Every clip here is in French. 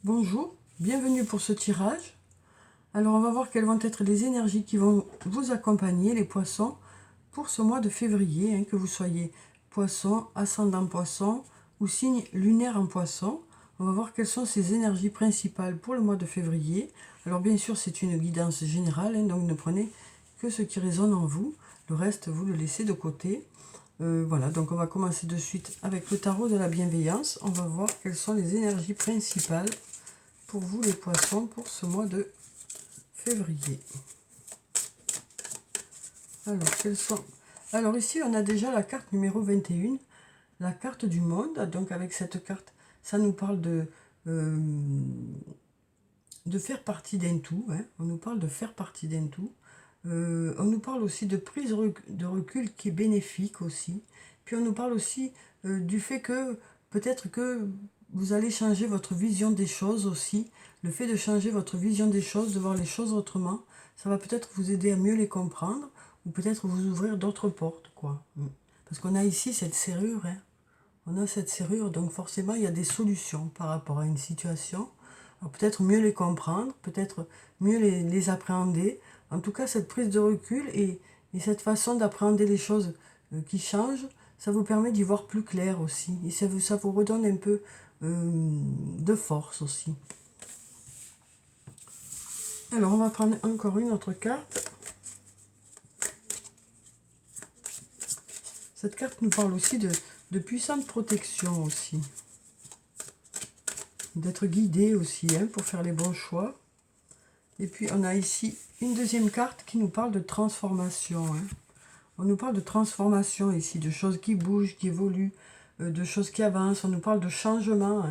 Bonjour, bienvenue pour ce tirage. Alors on va voir quelles vont être les énergies qui vont vous accompagner, les poissons, pour ce mois de février, que vous soyez poisson, ascendant poisson ou signe lunaire en poisson. On va voir quelles sont ces énergies principales pour le mois de février. Alors bien sûr c'est une guidance générale, donc ne prenez que ce qui résonne en vous. Le reste vous le laissez de côté. Voilà, donc on va commencer de suite avec le tarot de la bienveillance. On va voir quelles sont les énergies principales pour vous les poissons pour ce mois de février. Alors ici on a déjà la carte numéro 21, la carte du monde. Donc avec cette carte, ça nous parle de faire partie d'un tout, on nous parle de faire partie d'un tout. On nous parle aussi de prise de recul qui est bénéfique aussi. Puis on nous parle aussi du fait que peut-être que vous allez changer votre vision des choses aussi. Le fait de changer votre vision des choses, de voir les choses autrement, ça va peut-être vous aider à mieux les comprendre ou peut-être vous ouvrir d'autres portes, quoi. Parce qu'on a ici cette serrure, on a cette serrure, donc forcément il y a des solutions par rapport à une situation. Peut-être mieux les comprendre, peut-être mieux les appréhender. En tout cas, cette prise de recul et cette façon d'appréhender les choses qui changent, ça vous permet d'y voir plus clair aussi. Et ça vous redonne un peu de force aussi. Alors, on va prendre encore une autre carte. Cette carte nous parle aussi de puissante protection aussi. D'être guidé aussi pour faire les bons choix. Et puis on a ici une deuxième carte qui nous parle de transformation. On nous parle de transformation ici, de choses qui bougent, qui évoluent, de choses qui avancent. On nous parle de changement.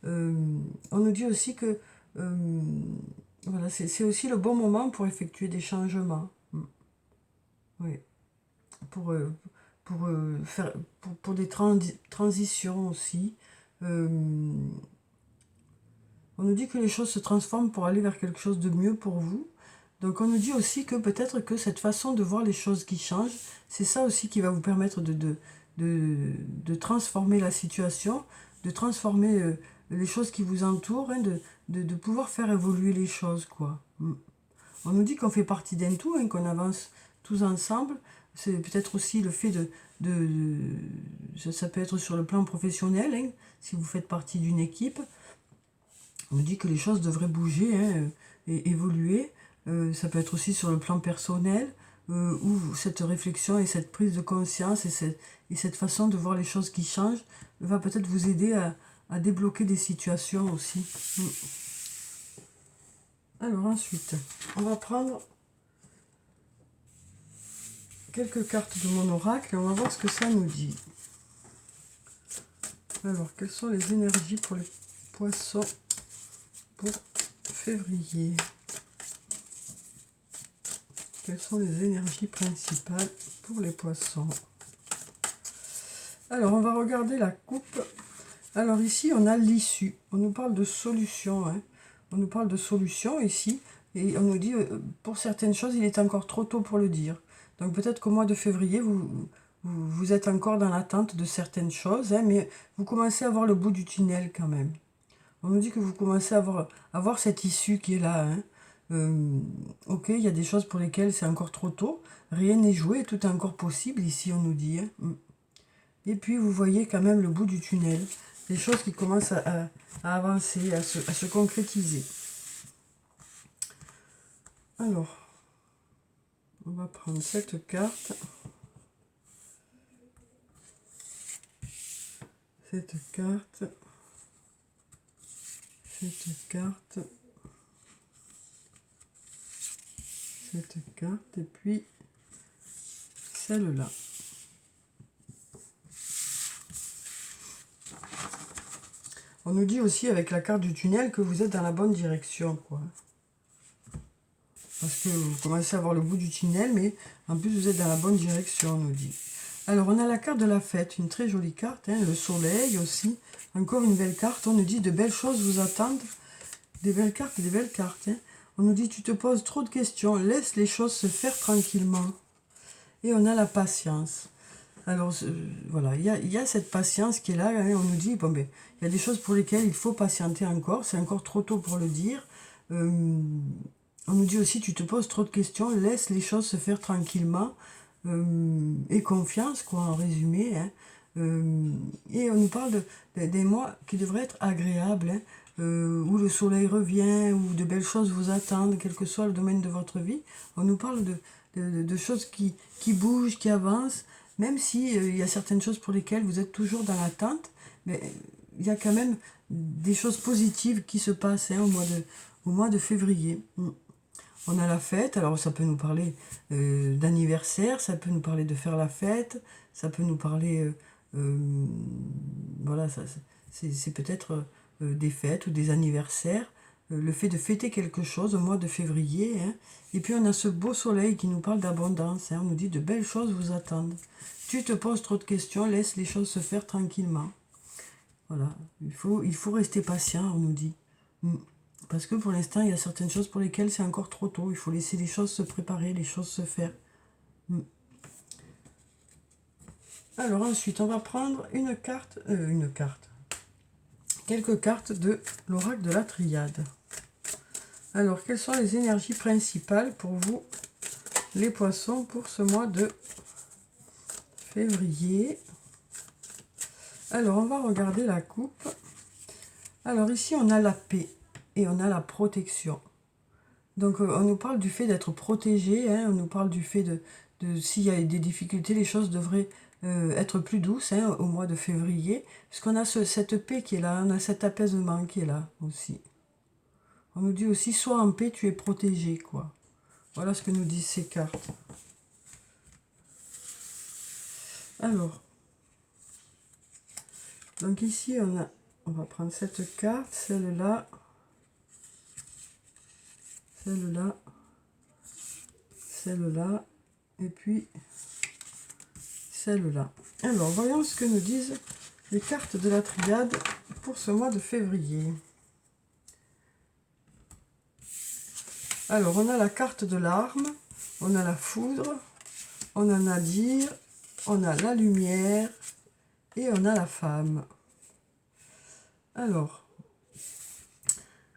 On nous dit aussi que voilà, c'est aussi le bon moment pour effectuer des changements. Oui. Pour des transitions aussi. On nous dit que les choses se transforment pour aller vers quelque chose de mieux pour vous. Donc on nous dit aussi que peut-être que cette façon de voir les choses qui changent, c'est ça aussi qui va vous permettre de transformer la situation, de transformer les choses qui vous entourent, de pouvoir faire évoluer les choses, quoi. On nous dit qu'on fait partie d'un tout, qu'on avance tous ensemble. C'est peut-être aussi le fait ça peut être sur le plan professionnel, si vous faites partie d'une équipe. On nous dit que les choses devraient bouger et évoluer. Ça peut être aussi sur le plan personnel, où cette réflexion et cette prise de conscience et cette façon de voir les choses qui changent va peut-être vous aider à débloquer des situations aussi. Alors ensuite, on va prendre quelques cartes de mon oracle et on va voir ce que ça nous dit. Alors, quelles sont les énergies pour les poissons pour février? Quelles sont les énergies principales pour les poissons? Alors, on va regarder la coupe. Alors ici, on a l'issue. On nous parle de solution. On nous parle de solution ici. Et on nous dit, pour certaines choses, il est encore trop tôt pour le dire. Donc peut-être qu'au mois de février, vous êtes encore dans l'attente de certaines choses, mais vous commencez à voir le bout du tunnel quand même. On nous dit que vous commencez à voir cette issue qui est là. Ok, il y a des choses pour lesquelles c'est encore trop tôt. Rien n'est joué, tout est encore possible ici, on nous dit. Et puis vous voyez quand même le bout du tunnel. Des choses qui commencent à avancer, à se concrétiser. Alors, on va prendre cette carte. Cette carte. Cette carte. Cette carte. Et puis celle-là. On nous dit aussi avec la carte du tunnel que vous êtes dans la bonne direction, quoi. Parce que vous commencez à voir le bout du tunnel, mais en plus vous êtes dans la bonne direction, on nous dit. Alors on a la carte de la fête, une très jolie carte, le soleil aussi. Encore une belle carte, on nous dit de belles choses vous attendent. Des belles cartes, des belles cartes. On nous dit tu te poses trop de questions, laisse les choses se faire tranquillement. Et on a la patience. Alors, voilà, il y a cette patience qui est là, hein, on nous dit, bon, ben, il y a des choses pour lesquelles il faut patienter encore, c'est encore trop tôt pour le dire. Euh, on nous dit aussi, tu te poses trop de questions, laisse les choses se faire tranquillement, et confiance, quoi, en résumé, hein. Euh, et on nous parle des mois qui devraient être agréables, hein, où le soleil revient, où de belles choses vous attendent, quel que soit le domaine de votre vie. On nous parle de choses qui bougent, qui avancent, même si il y a certaines choses pour lesquelles vous êtes toujours dans l'attente, mais il y a quand même des choses positives qui se passent, hein, au mois de février. On a la fête, alors ça peut nous parler d'anniversaire, ça peut nous parler de faire la fête, ça peut nous parler, euh, voilà, c'est peut-être des fêtes ou des anniversaires, le fait de fêter quelque chose au mois de février, hein. Et puis on a ce beau soleil qui nous parle d'abondance, hein. On nous dit de belles choses vous attendent. Tu te poses trop de questions, laisse les choses se faire tranquillement. Voilà, il faut rester patient, on nous dit. Mm. Parce que pour l'instant, il y a certaines choses pour lesquelles c'est encore trop tôt. Il faut laisser les choses se préparer, les choses se faire. Mm. Alors ensuite, on va prendre une carte. Quelques cartes de l'oracle de la Triade. Alors, quelles sont les énergies principales pour vous, les poissons, pour ce mois de février? Alors, on va regarder la coupe. Alors ici, on a la paix et on a la protection. Donc on nous parle du fait d'être protégé, hein, on nous parle du fait s'il y a des difficultés, les choses devraient être plus douces, hein, au mois de février, puisqu'on a cette paix qui est là, on a cet apaisement qui est là aussi. On nous dit aussi, sois en paix, tu es protégé, quoi. Voilà ce que nous disent ces cartes. Alors, donc ici on va prendre cette carte, celle-là, celle-là, celle-là, et puis celle-là. Alors, voyons ce que nous disent les cartes de la Triade pour ce mois de février. Alors, on a la carte de l'arme, on a la foudre, on a Nadir, on a la lumière et on a la femme. Alors,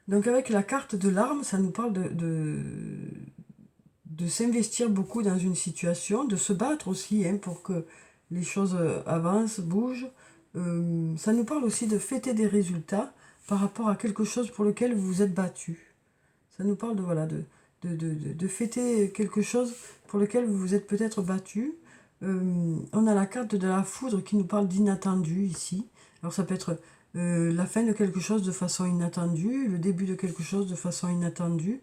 donc avec la carte de l'arme, ça nous parle de s'investir beaucoup dans une situation, de se battre aussi, hein, pour que les choses avancent, bougent. Ça nous parle aussi de fêter des résultats par rapport à quelque chose pour lequel vous vous êtes battu. Ça nous parle voilà, de fêter quelque chose pour lequel vous vous êtes peut-être battu. On a la carte de la foudre qui nous parle d'inattendu ici. Alors ça peut être la fin de quelque chose de façon inattendue, le début de quelque chose de façon inattendue.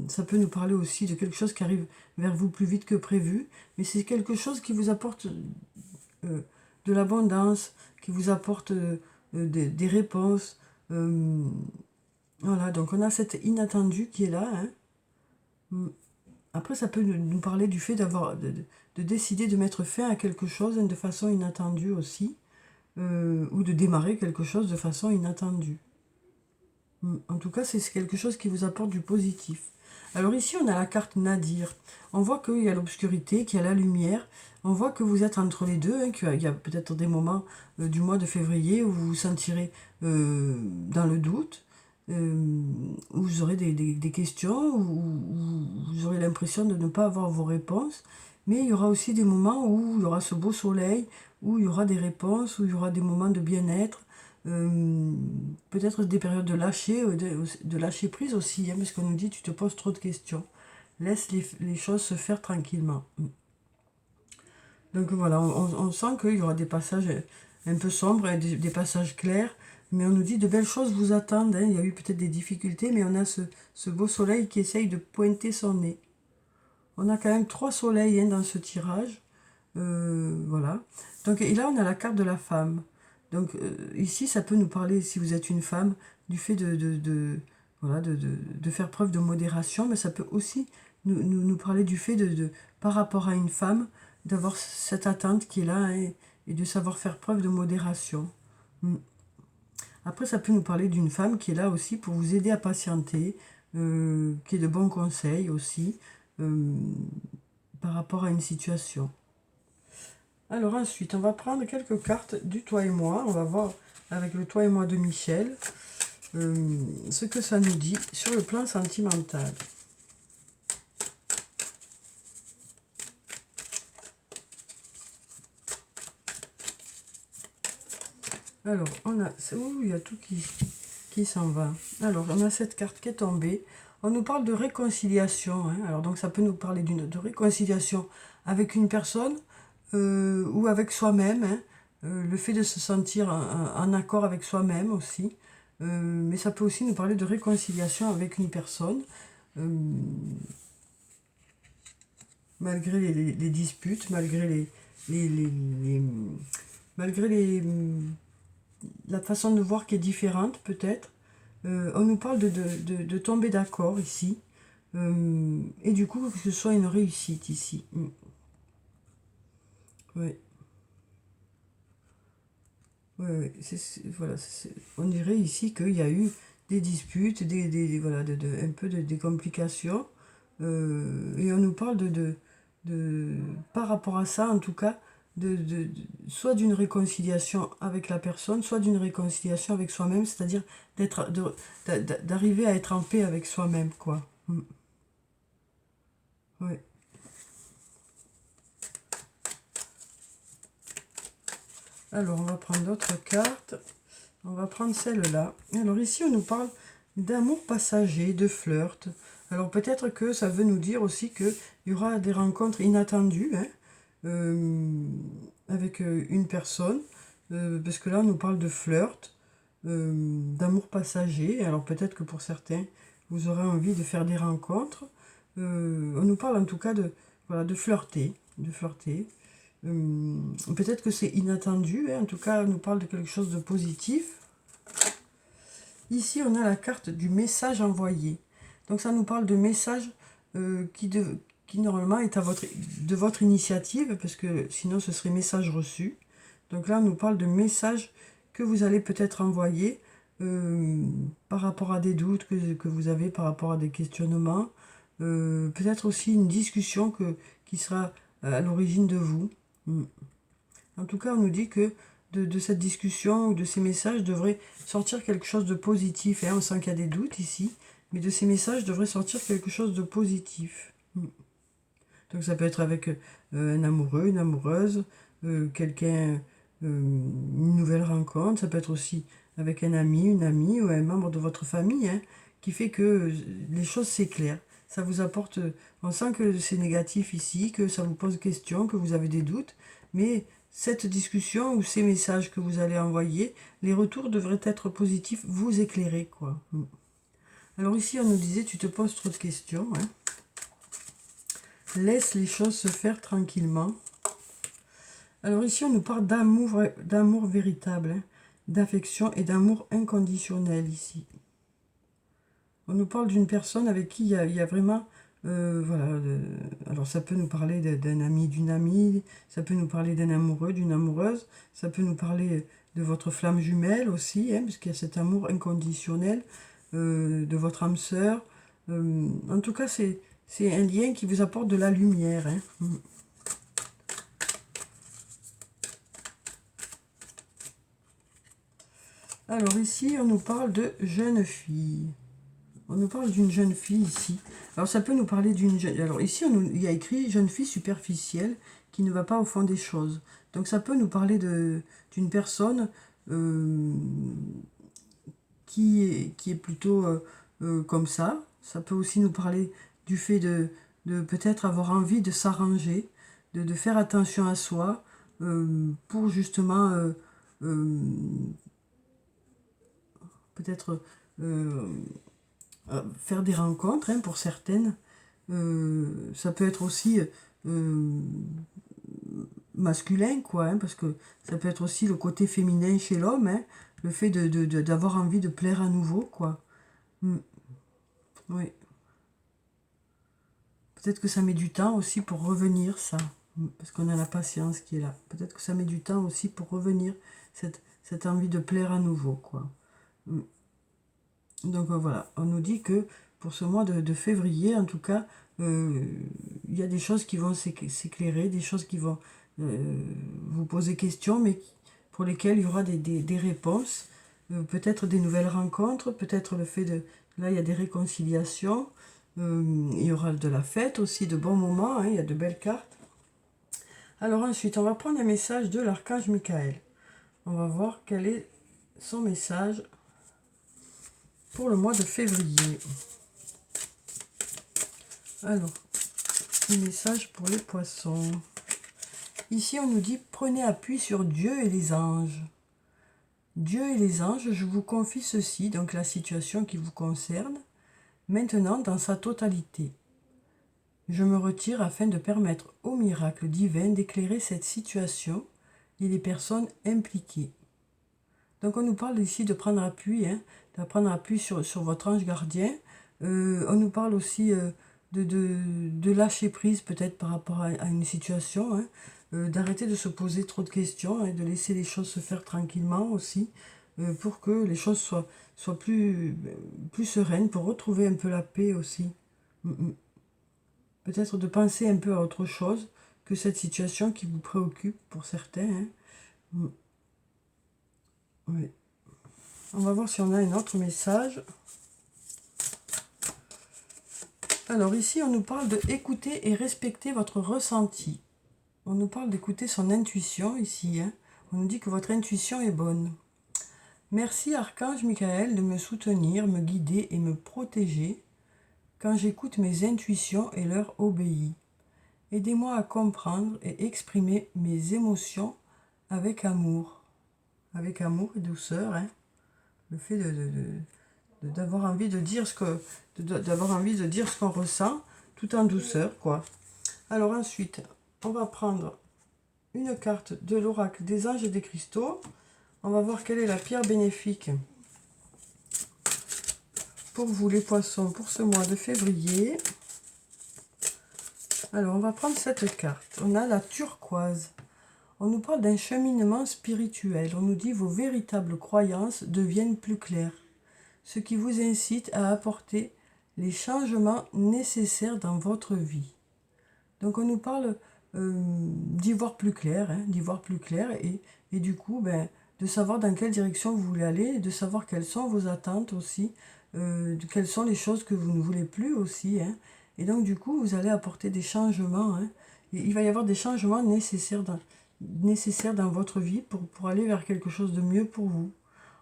Ça peut nous parler aussi de quelque chose qui arrive vers vous plus vite que prévu, mais c'est quelque chose qui vous apporte de l'abondance, qui vous apporte des réponses. Voilà, donc on a cet inattendu qui est là, hein. Après, ça peut nous parler du fait de décider de mettre fin à quelque chose, hein, de façon inattendue aussi, ou de démarrer quelque chose de façon inattendue. En tout cas, c'est quelque chose qui vous apporte du positif. Alors ici, on a la carte Nadir. On voit qu'il y a l'obscurité, qu'il y a la lumière. On voit que vous êtes entre les deux, hein, qu'il y a peut-être des moments du mois de février où vous vous sentirez dans le doute, où vous aurez des questions, où vous aurez l'impression de ne pas avoir vos réponses. Mais il y aura aussi des moments où il y aura ce beau soleil, où il y aura des réponses, où il y aura des moments de bien-être. Peut-être des périodes de lâcher prise aussi, hein, parce qu'on nous dit tu te poses trop de questions. Laisse les choses se faire tranquillement. Donc voilà, on sent qu'il y aura des passages un peu sombres, et des passages clairs, mais on nous dit de belles choses vous attendent, hein. Il y a eu peut-être des difficultés, mais on a ce beau soleil qui essaye de pointer son nez. On a quand même 3 soleils, hein, dans ce tirage. Voilà. Donc, et là, on a la carte de la femme. Donc ici, ça peut nous parler, si vous êtes une femme, du fait voilà, de faire preuve de modération, mais ça peut aussi nous parler du fait par rapport à une femme, d'avoir cette attente qui est là, hein, et de savoir faire preuve de modération. Après, ça peut nous parler d'une femme qui est là aussi pour vous aider à patienter, qui est de bons conseils aussi, par rapport à une situation. Alors ensuite, on va prendre quelques cartes du toi et moi. On va voir avec le toi et moi de Michel ce que ça nous dit sur le plan sentimental. Alors, on a... Ouh, il y a tout qui s'en va. Alors, on a cette carte qui est tombée. On nous parle de réconciliation. Hein. Alors, donc, ça peut nous parler de réconciliation avec une personne ou avec soi-même. Hein. Le fait de se sentir en accord avec soi-même aussi. Mais ça peut aussi nous parler de réconciliation avec une personne. euh, Malgré les disputes, les- malgré la façon de voir qui est différente peut-être. On nous parle de tomber d'accord ici. Et du coup, que ce soit une réussite ici. Ouais, ouais, ouais. Voilà, on dirait ici qu'il y a eu des disputes, voilà, un peu des complications. Et on nous parle par rapport à ça, en tout cas, soit d'une réconciliation avec la personne, soit d'une réconciliation avec soi-même, c'est-à-dire d'arriver à être en paix avec soi-même, quoi. Ouais. Alors, on va prendre d'autres cartes. On va prendre celle-là. Alors ici, on nous parle d'amour passager, de flirt. Alors peut-être que ça veut nous dire aussi qu'il y aura des rencontres inattendues hein, euh, avec une personne. Parce que là, on nous parle de flirt, d'amour passager. Alors peut-être que pour certains, vous aurez envie de faire des rencontres. On nous parle en tout cas voilà, de flirter. De flirter. Peut-être que c'est inattendu, hein. En tout cas, on nous parle de quelque chose de positif. Ici, on a la carte du message envoyé. Donc ça nous parle de message qui normalement est de votre initiative, parce que sinon ce serait message reçu. Donc là, on nous parle de message que vous allez peut-être envoyer par rapport à des doutes que vous avez, par rapport à des questionnements. Peut-être aussi une discussion qui sera à l'origine de vous. Mm. En tout cas, on nous dit que de cette discussion ou de ces messages devrait sortir quelque chose de positif. Hein. On sent qu'il y a des doutes ici, mais de ces messages devrait sortir quelque chose de positif. Donc ça peut être avec un amoureux, une amoureuse, quelqu'un, une nouvelle rencontre. Ça peut être aussi avec un ami, une amie ou un membre de votre famille, hein, qui fait que les choses s'éclairent. Ça vous apporte, on sent que c'est négatif ici, que ça vous pose question, que vous avez des doutes, mais cette discussion ou ces messages que vous allez envoyer, les retours devraient être positifs, vous éclairer, quoi. Alors ici, on nous disait, tu te poses trop de questions, hein. Laisse les choses se faire tranquillement. Alors ici, on nous parle d'amour véritable, hein, d'affection et d'amour inconditionnel ici. On nous parle d'une personne avec qui il y a vraiment... voilà, alors ça peut nous parler d'un ami, d'une amie, ça peut nous parler d'un amoureux, d'une amoureuse, ça peut nous parler de votre flamme jumelle aussi, hein, parce qu'il y a cet amour inconditionnel, de votre âme sœur. En tout cas, c'est un lien qui vous apporte de la lumière. Hein. Alors ici, on nous parle de jeune fille. On nous parle d'une jeune fille ici. Alors ça peut nous parler d'une jeune... Alors ici, il y a écrit jeune fille superficielle qui ne va pas au fond des choses. Donc ça peut nous parler d'une personne euh, qui est plutôt comme ça. Ça peut aussi nous parler du fait de peut-être avoir envie de s'arranger, de faire attention à soi pour justement euh, peut-être faire des rencontres hein, pour certaines. Ça peut être aussi euh, masculin, quoi, hein, parce que ça peut être aussi le côté féminin chez l'homme, hein, le fait d'avoir envie de plaire à nouveau, quoi. Mm, oui. Peut-être que ça met du temps aussi pour revenir, ça, parce qu'on a la patience qui est là. Peut-être que ça met du temps aussi pour revenir, cette envie de plaire à nouveau, quoi. Mm. Donc voilà, on nous dit que pour ce mois de février, en tout cas, il y a des choses qui vont s'éclairer, des choses vous poser question, mais pour lesquelles il y aura des réponses. Peut-être des nouvelles rencontres, peut-être le fait de... Là, il y a des réconciliations, il y aura de la fête aussi, de bons moments, hein, il y a de belles cartes. Alors ensuite, on va prendre un message de l'archange Michael. On va voir quel est son message pour le mois de février. Alors, le message pour les poissons. Ici, on nous dit, prenez appui sur Dieu et les anges. Dieu et les anges, je vous confie ceci, donc la situation qui vous concerne, maintenant dans sa totalité. Je me retire afin de permettre au miracle divin d'éclairer cette situation et les personnes impliquées. Donc on nous parle ici de prendre appui, hein, de prendre appui sur votre ange gardien. On nous parle aussi de lâcher prise peut-être par rapport à une situation, hein, d'arrêter de se poser trop de questions et de laisser les choses se faire tranquillement aussi, pour que les choses soient plus sereines, pour retrouver un peu la paix aussi. Peut-être de penser un peu à autre chose que cette situation qui vous préoccupe pour certains. Hein. Oui. On va voir si on a un autre message. Alors ici, on nous parle de écouter et respecter votre ressenti. On nous parle d'écouter son intuition ici. Hein. On nous dit que votre intuition est bonne. Merci Archange Michael de me soutenir, me guider et me protéger quand j'écoute mes intuitions et leur obéis. Aidez-moi à comprendre et exprimer mes émotions avec amour. Avec amour et douceur. Hein. Le fait d'avoir envie de dire d'avoir envie de dire ce qu'on ressent tout en douceur, quoi. Alors ensuite, on va prendre une carte de l'oracle des anges et des cristaux. On va voir quelle est la pierre bénéfique pour vous les poissons pour ce mois de février. Alors on va prendre cette carte. On a la turquoise. On nous parle d'un cheminement spirituel. On nous dit vos véritables croyances deviennent plus claires, ce qui vous incite à apporter les changements nécessaires dans votre vie. Donc on nous parle d'y voir plus clair, hein, d'y voir plus clair et du coup ben, de savoir dans quelle direction vous voulez aller, de savoir quelles sont vos attentes aussi, quelles sont les choses que vous ne voulez plus aussi. Hein. Et donc du coup vous allez apporter des changements. Hein. Il va y avoir des changements nécessaires dans votre vie pour aller vers quelque chose de mieux pour vous.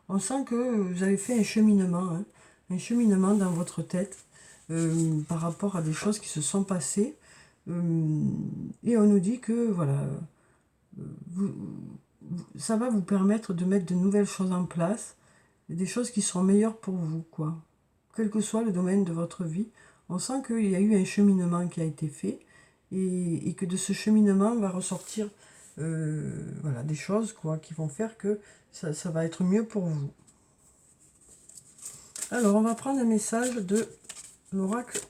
On sent que vous avez fait un cheminement, hein, un cheminement dans votre tête par rapport à des choses qui se sont passées. Et on nous dit que voilà, ça va vous permettre de mettre de nouvelles choses en place, des choses qui seront meilleures pour vous, quoi. Quel que soit le domaine de votre vie, on sent qu'il y a eu un cheminement qui a été fait et que de ce cheminement va ressortir voilà, des choses quoi, qui vont faire que ça va être mieux pour vous. Alors, on va prendre un message de l'oracle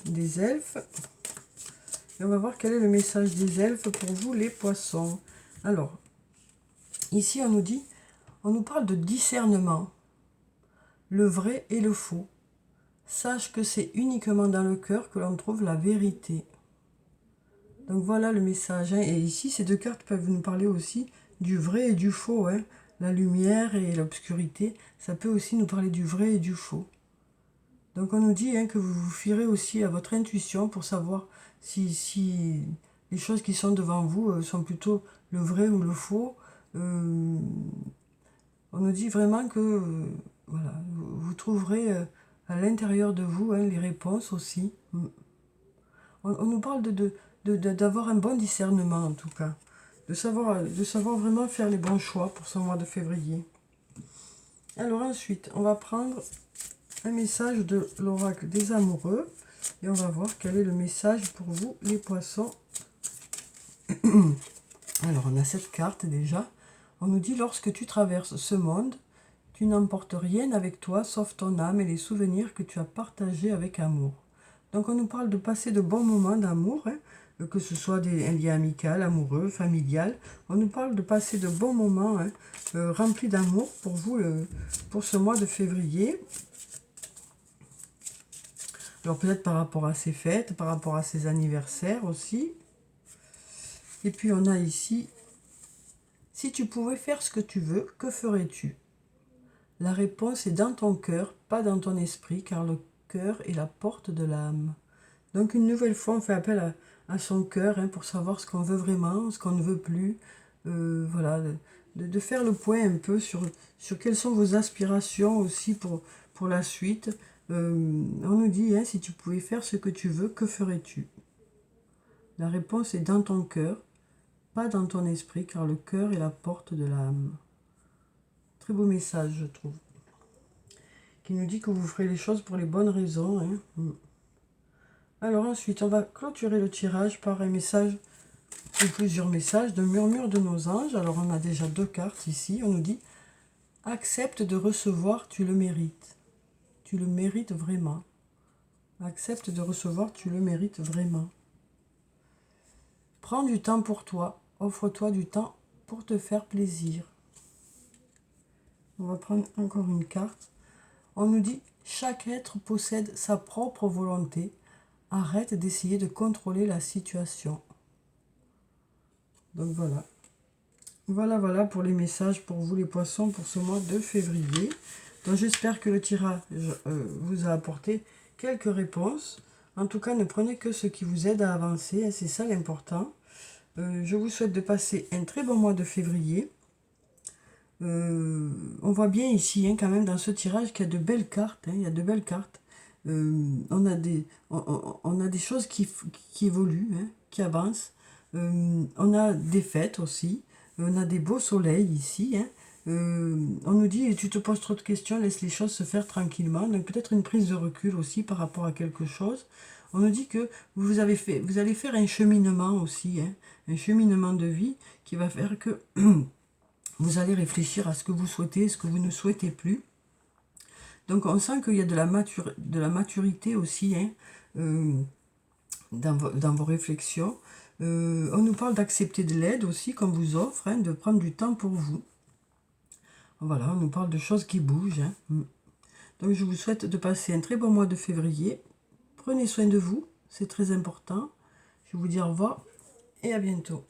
des elfes. Et on va voir quel est le message des elfes pour vous, les poissons. Alors, ici, on nous parle de discernement. Le vrai et le faux. Sache que c'est uniquement dans le cœur que l'on trouve la vérité. Donc voilà le message. Hein. Et ici, ces deux cartes peuvent nous parler aussi du vrai et du faux. Hein. La lumière et l'obscurité, ça peut aussi nous parler du vrai et du faux. Donc on nous dit hein, que vous vous fierez aussi à votre intuition pour savoir si les choses qui sont devant vous sont plutôt le vrai ou le faux. On nous dit vraiment que voilà, vous trouverez à l'intérieur de vous hein, les réponses aussi. On nous parle d'avoir un bon discernement en tout cas. De savoir vraiment faire les bons choix pour ce mois de février. Alors ensuite, on va prendre un message de l'oracle des amoureux. Et on va voir quel est le message pour vous, les poissons. Alors, on a cette carte déjà. On nous dit, lorsque tu traverses ce monde, tu n'emportes rien avec toi, sauf ton âme et les souvenirs que tu as partagés avec amour. Donc, on nous parle de passer de bons moments d'amour, hein, que ce soit un lien amical, amoureux, familial. On nous parle de passer de bons moments hein, remplis d'amour pour vous, pour ce mois de février. Alors peut-être par rapport à ses fêtes, par rapport à ses anniversaires aussi. Et puis on a ici, si tu pouvais faire ce que tu veux, que ferais-tu? La réponse est dans ton cœur, pas dans ton esprit, car le cœur est la porte de l'âme. Donc une nouvelle fois, on fait appel à son cœur pour savoir ce qu'on veut vraiment, ce qu'on ne veut plus. Voilà, de faire le point un peu sur quelles sont vos aspirations aussi pour la suite. On nous dit, si tu pouvais faire ce que tu veux, que ferais-tu? La réponse est dans ton cœur, pas dans ton esprit, car le cœur est la porte de l'âme. Très beau message, je trouve. Qui nous dit que vous ferez les choses pour les bonnes raisons. Alors ensuite, on va clôturer le tirage par un message ou plusieurs messages de murmure de nos anges. Alors on a déjà 2 cartes ici. On nous dit « Accepte de recevoir, tu le mérites. Tu le mérites vraiment. Accepte de recevoir, tu le mérites vraiment. Prends du temps pour toi. Offre-toi du temps pour te faire plaisir. » On va prendre encore une carte. On nous dit « Chaque être possède sa propre volonté. Arrête d'essayer de contrôler la situation. » Donc voilà. Voilà pour les messages pour vous les poissons pour ce mois de février. Donc j'espère que le tirage vous a apporté quelques réponses. En tout cas, ne prenez que ce qui vous aide à avancer. C'est ça l'important. Je vous souhaite de passer un très bon mois de février. On voit bien ici quand même dans ce tirage qu'il y a de belles cartes. Il y a de belles cartes. On a des choses qui évoluent, qui avancent. On a des fêtes aussi. On a des beaux soleils ici. On nous dit, tu te poses trop de questions, laisse les choses se faire tranquillement. Donc peut-être une prise de recul aussi par rapport à quelque chose. On nous dit que vous allez faire un cheminement aussi. Un cheminement de vie qui va faire que vous allez réfléchir à ce que vous souhaitez, ce que vous ne souhaitez plus. Donc on sent qu'il y a de la maturité aussi dans vos réflexions. On nous parle d'accepter de l'aide aussi qu'on vous offre, de prendre du temps pour vous. Voilà, on nous parle de choses qui bougent. Donc je vous souhaite de passer un très bon mois de février. Prenez soin de vous, c'est très important. Je vous dis au revoir et à bientôt.